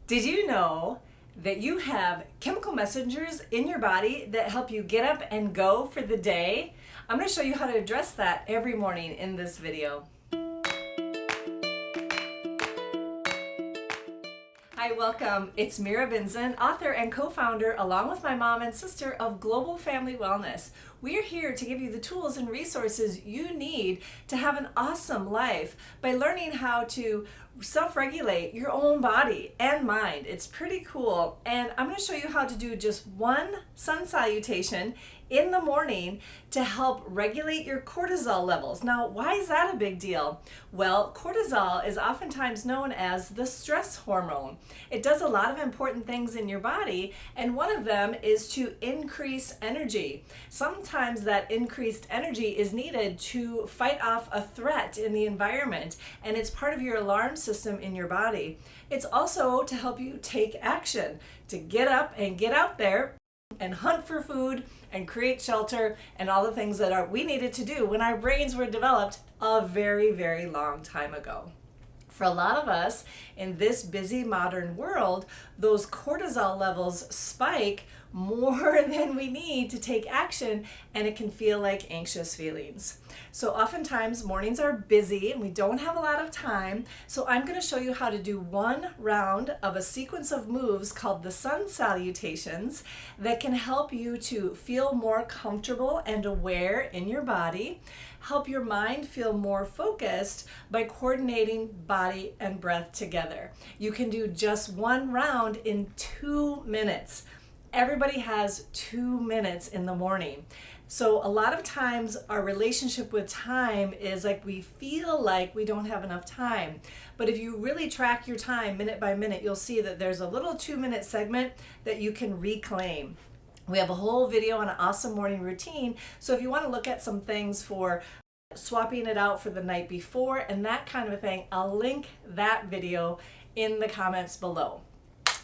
Did you know that you have chemical messengers in your body that help you get up and go for the day? I'm going to show you how to address that every morning in this video. Hi, welcome. It's Mira, author and co-founder, along with my mom and sister, of Global Family Wellness. We're here to give you the tools and resources you need to have an awesome life by learning how to self-regulate your own body and mind. It's pretty cool. And I'm going to show you how to do just one sun salutation in the morning to help regulate your cortisol levels. Now, why is that a big deal? Well, cortisol is oftentimes known as the stress hormone. It does a lot of important things in your body, and one of them is to increase energy. Sometimes that increased energy is needed to fight off a threat in the environment, and it's part of your alarm system in your body. It's also to help you take action, to get up and get out there and hunt for food and create shelter and all the things that we needed to do when our brains were developed a very, very long time ago. For a lot of us in this busy modern world, those cortisol levels spike more than we need to take action, and it can feel like anxious feelings. So oftentimes mornings are busy and we don't have a lot of time. So I'm going to show you how to do one round of a sequence of moves called the Sun Salutations that can help you to feel more comfortable and aware in your body, help your mind feel more focused by coordinating body and breath together. You can do just one round in 2 minutes. Everybody has 2 minutes in the morning. So a lot of times our relationship with time is like we feel like we don't have enough time. But if you really track your time minute by minute, you'll see that there's a little 2-minute segment that you can reclaim. We have a whole video on an awesome morning routine. So if you want to look at some things for swapping it out for the night before and that kind of a thing, I'll link that video in the comments below.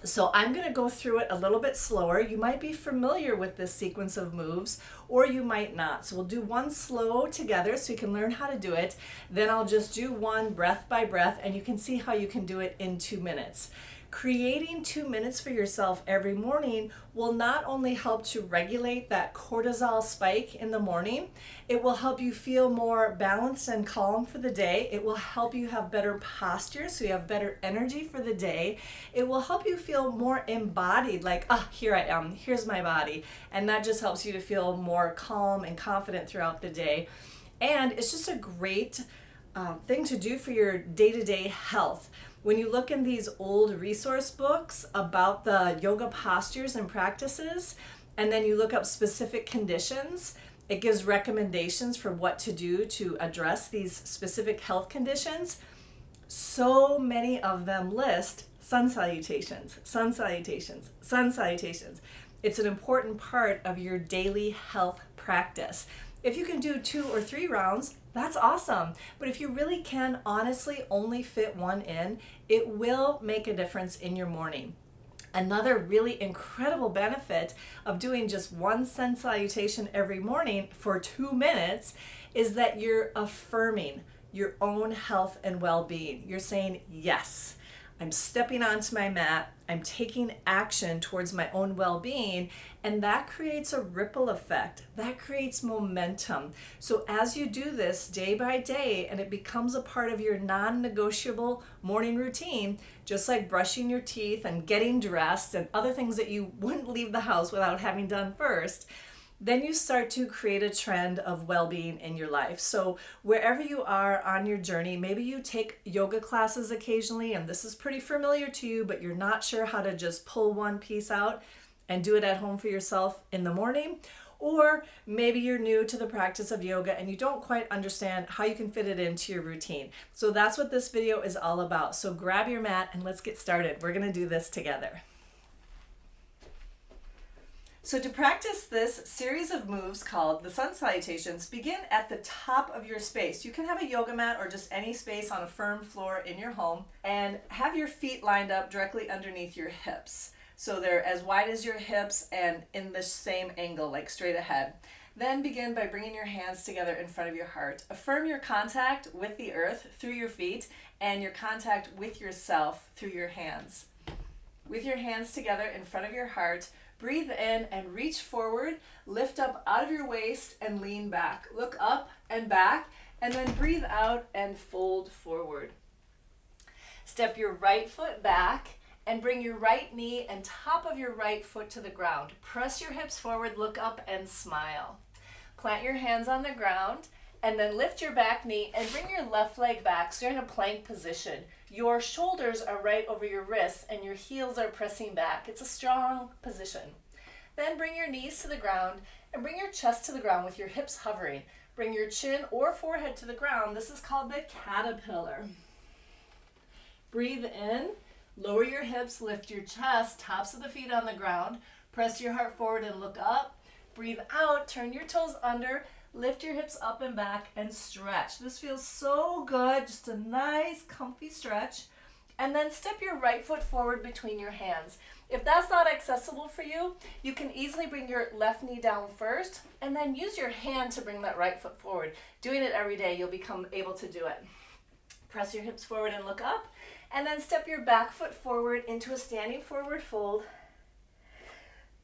So I'm going to go through it a little bit slower. You might be familiar with this sequence of moves, or you might not. So we'll do one slow together so you can learn how to do it. Then I'll just do one breath by breath, and you can see how you can do it in 2 minutes. Creating 2 minutes for yourself every morning will not only help to regulate that cortisol spike in the morning, it will help you feel more balanced and calm for the day. It will help you have better posture so you have better energy for the day. It will help you feel more embodied, like, here I am, here's my body. And that just helps you to feel more calm and confident throughout the day. And it's just a great thing to do for your day-to-day health. When you look in these old resource books about the yoga postures and practices, and then you look up specific conditions, it gives recommendations for what to do to address these specific health conditions. So many of them list sun salutations, sun salutations, sun salutations. It's an important part of your daily health practice. If you can do 2 or 3 rounds, that's awesome. But if you really can honestly only fit one in, it will make a difference in your morning. Another really incredible benefit of doing just one sun salutation every morning for 2 minutes is that you're affirming your own health and well-being. You're saying, yes, I'm stepping onto my mat, I'm taking action towards my own well-being, and that creates a ripple effect. That creates momentum. So as you do this day by day and it becomes a part of your non-negotiable morning routine, just like brushing your teeth and getting dressed and other things that you wouldn't leave the house without having done first, then you start to create a trend of well-being in your life. So wherever you are on your journey, maybe you take yoga classes occasionally and this is pretty familiar to you, but you're not sure how to just pull one piece out and do it at home for yourself in the morning. Or maybe you're new to the practice of yoga and you don't quite understand how you can fit it into your routine. So that's what this video is all about. So grab your mat and let's get started. We're going to do this together. So to practice this series of moves called the Sun Salutations, begin at the top of your space. You can have a yoga mat or just any space on a firm floor in your home, and have your feet lined up directly underneath your hips. So they're as wide as your hips and in the same angle, like straight ahead. Then begin by bringing your hands together in front of your heart. Affirm your contact with the earth through your feet and your contact with yourself through your hands. with your hands together in front of your heart. Breathe in and reach forward, lift up out of your waist and lean back. Look up and back, and then breathe out and fold forward. Step your right foot back and bring your right knee and top of your right foot to the ground. Press your hips forward, look up and smile. Plant your hands on the ground and then lift your back knee and bring your left leg back so you're in a plank position. Your shoulders are right over your wrists and your heels are pressing back. It's a strong position. Then bring your knees to the ground and bring your chest to the ground with your hips hovering. Bring your chin or forehead to the ground. This is called the caterpillar. Breathe in, lower your hips, lift your chest, tops of the feet on the ground. Press your heart forward and look up. Breathe out, turn your toes under, lift your hips up and back and stretch. This feels so good, just a nice comfy stretch. And then step your right foot forward between your hands. If that's not accessible for you, you can easily bring your left knee down first and then use your hand to bring that right foot forward. Doing it every day, you'll become able to do it. Press your hips forward and look up, and then step your back foot forward into a standing forward fold.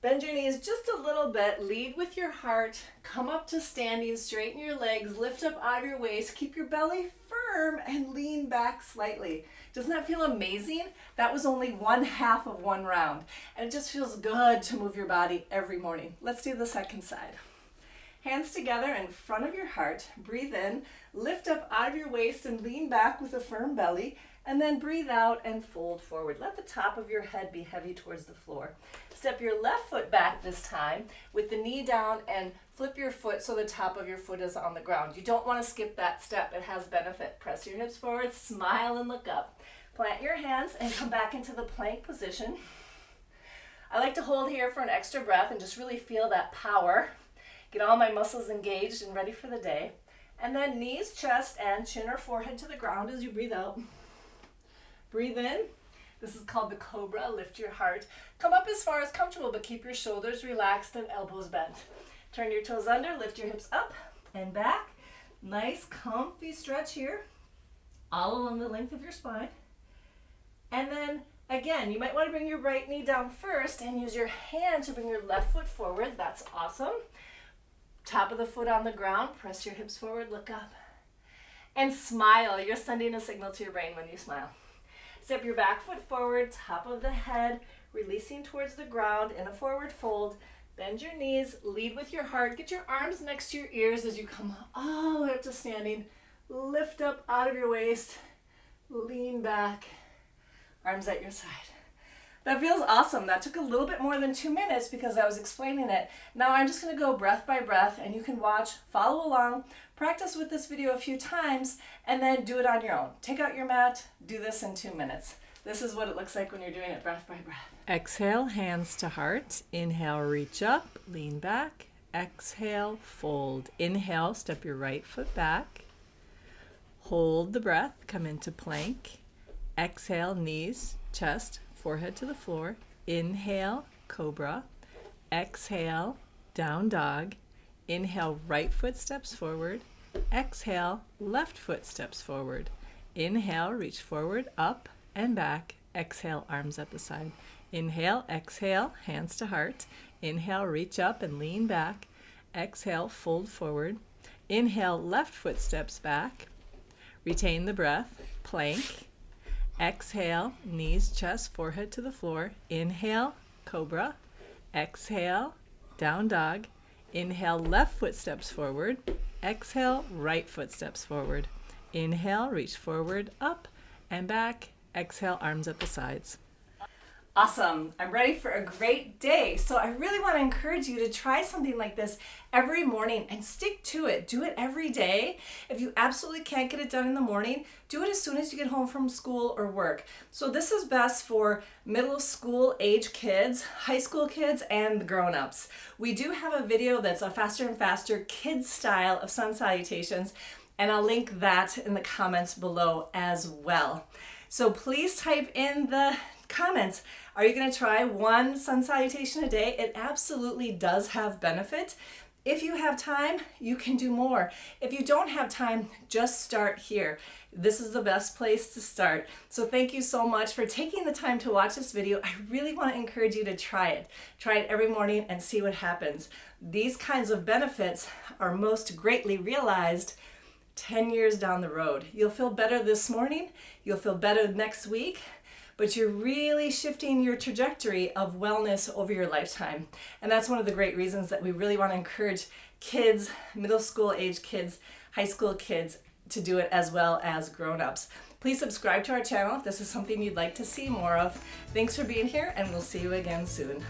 Bend your knees just a little bit, lead with your heart, come up to standing, straighten your legs, lift up out of your waist, keep your belly firm and lean back slightly. Doesn't that feel amazing? That was only 1/2 of one round, and it just feels good to move your body every morning. Let's do the second side. Hands together in front of your heart, breathe in, lift up out of your waist and lean back with a firm belly, and then breathe out and fold forward. Let the top of your head be heavy towards the floor. Step your left foot back this time with the knee down and flip your foot so the top of your foot is on the ground. You don't want to skip that step. It has benefit. Press your hips forward, smile and look up. Plant your hands and come back into the plank position. I like to hold here for an extra breath and just really feel that power. Get all my muscles engaged and ready for the day. And then knees, chest, and chin or forehead to the ground as you breathe out. Breathe in. This is called the cobra. Lift your heart. Come up as far as comfortable, but keep your shoulders relaxed and elbows bent. Turn your toes under, lift your hips up and back. Nice comfy stretch here, all along the length of your spine. And then again, you might want to bring your right knee down first and use your hand to bring your left foot forward. That's awesome. Top of the foot on the ground, press your hips forward, look up. And smile. You're sending a signal to your brain when you smile. Step your back foot forward, top of the head, releasing towards the ground in a forward fold. Bend your knees, lead with your heart. Get your arms next to your ears as you come all the way up to standing. Lift up out of your waist, lean back, arms at your side. That feels awesome. That took a little bit more than 2 minutes because I was explaining it. Now I'm just going to go breath by breath, and you can watch, follow along, practice with this video a few times, and then do it on your own. Take out your mat, do this in 2 minutes. This is what it looks like when you're doing it breath by breath. Exhale, hands to heart. Inhale, reach up, lean back. Exhale, fold. Inhale, step your right foot back. Hold the breath, come into plank. Exhale, knees, chest, forehead to the floor. Inhale, cobra. Exhale, down dog. Inhale, right foot steps forward. Exhale, left foot steps forward. Inhale, reach forward, up and back. Exhale, arms at the side. Inhale, exhale, hands to heart. Inhale, reach up and lean back. Exhale, fold forward. Inhale, left foot steps back. Retain the breath, plank. Exhale, knees, chest, forehead to the floor. Inhale, cobra. Exhale, down dog. Inhale, left foot steps forward. Exhale, right foot steps forward. Inhale, reach forward, up and back. Exhale, arms at the sides. Awesome. I'm ready for a great day. So I really want to encourage you to try something like this every morning and stick to it. Do it every day. If you absolutely can't get it done in the morning, do it as soon as you get home from school or work. So this is best for middle school age kids, high school kids, and the grown-ups. We do have a video that's a faster and faster kids style of sun salutations, and I'll link that in the comments below as well. So please type in the comments, are you going to try one sun salutation a day? It absolutely does have benefit. If you have time, you can do more. If you don't have time, just start here. This is the best place to start. So thank you so much for taking the time to watch this video. I really want to encourage you to try it. Try it every morning and see what happens. These kinds of benefits are most greatly realized 10 years down the road. You'll feel better this morning, you'll feel better next week, but you're really shifting your trajectory of wellness over your lifetime. And that's one of the great reasons that we really want to encourage kids, middle school age kids, high school kids, to do it as well as grown-ups. Please subscribe to our channel if this is something you'd like to see more of. Thanks for being here, and we'll see you again soon.